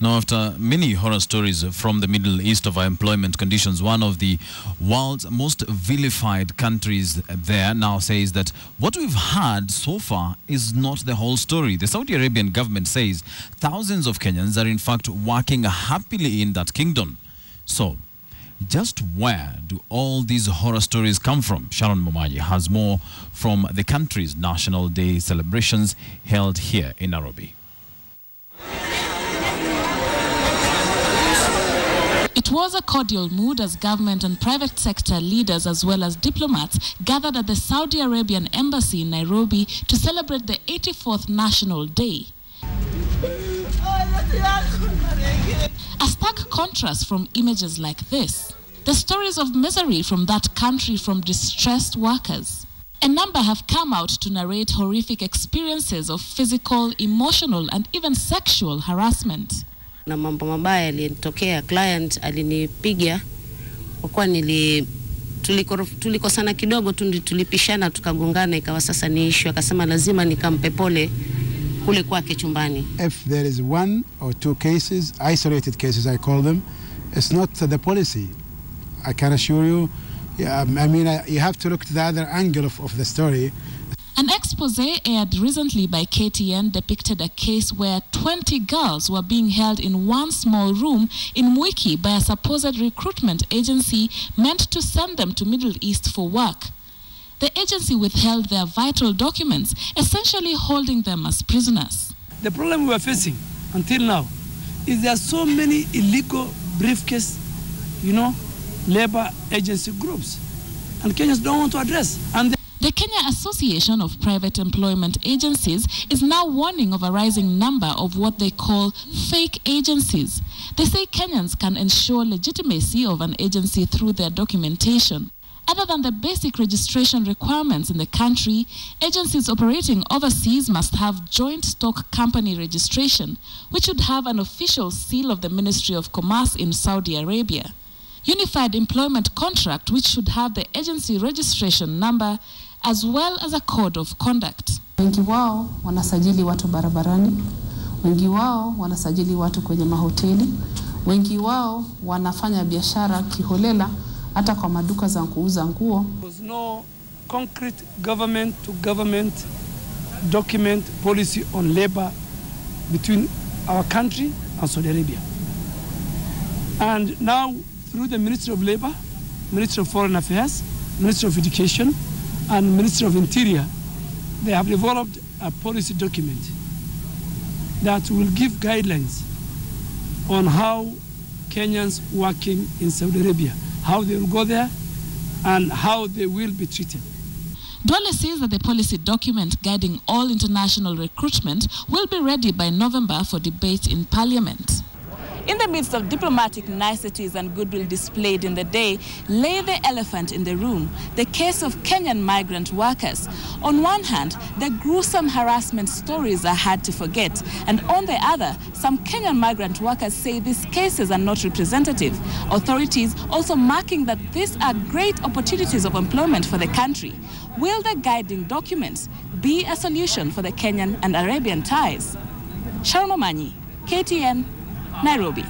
Now, after many horror stories from the Middle East of our employment conditions, one of the world's most vilified countries there now says that what we've had so far is not the whole story. The Saudi Arabian government says thousands of Kenyans are in fact working happily in that kingdom. So, just where do all these horror stories come from? Sharon Momanyi has more from the country's National Day celebrations held here in Nairobi. It was a cordial mood as government and private sector leaders as well as diplomats gathered at the Saudi Arabian embassy in Nairobi to celebrate the 84th National Day. A stark contrast from images like this. The stories of misery from that country from distressed workers. A number have come out to narrate horrific experiences of physical, emotional and even sexual harassment. Na mambo mabaya yalitokea, client alinipiga kwa kuwa tulikosana kidogo tu, tulipishana tukagongana, ikawa sasa ni issue, akasema lazima nikampe pole kule kwake chumbani. If there is one or two cases, isolated cases I call them, it's not the policy. I can assure you. I mean, you have to look at the other angle of the story. An exposé aired recently by KTN depicted a case where 20 girls were being held in one small room in Mwiki by a supposed recruitment agency meant to send them to Middle East for work. The agency withheld their vital documents, essentially holding them as prisoners. The problem we are facing until now is there are so many illegal briefcase, labor agency groups, and Kenyans don't want to address. And the Kenya Association of Private Employment Agencies is now warning of a rising number of what they call fake agencies. They say Kenyans can ensure legitimacy of an agency through their documentation. Other than the basic registration requirements in the country, agencies operating overseas must have joint stock company registration, which would have an official seal of the Ministry of Commerce in Saudi Arabia. Unified employment contract, which should have the agency registration number, as well as a code of conduct. Wengi wao wanasajili watu barabarani, wengi wao wanasajili watu kwenye mahoteli, wengi wao wanafanya biashara kiholela hata kwa maduka za kuuza nguo. There was no concrete government to government document policy on labor between our country and Saudi Arabia. And now through the Ministry of Labor, Ministry of Foreign Affairs, Ministry of Education, and Ministry of Interior, they have developed a policy document that will give guidelines on how Kenyans working in Saudi Arabia, how they will go there, and how they will be treated. Dwale says that the policy document guiding all international recruitment will be ready by November for debate in Parliament. In the midst of diplomatic niceties and goodwill displayed in the day, lay the elephant in the room, the case of Kenyan migrant workers. On one hand, the gruesome harassment stories are hard to forget, and on the other, some Kenyan migrant workers say these cases are not representative. Authorities also marking that these are great opportunities of employment for the country. Will the guiding documents be a solution for the Kenyan and Arabian ties? Sharon Momanyi, KTN, Nairobi.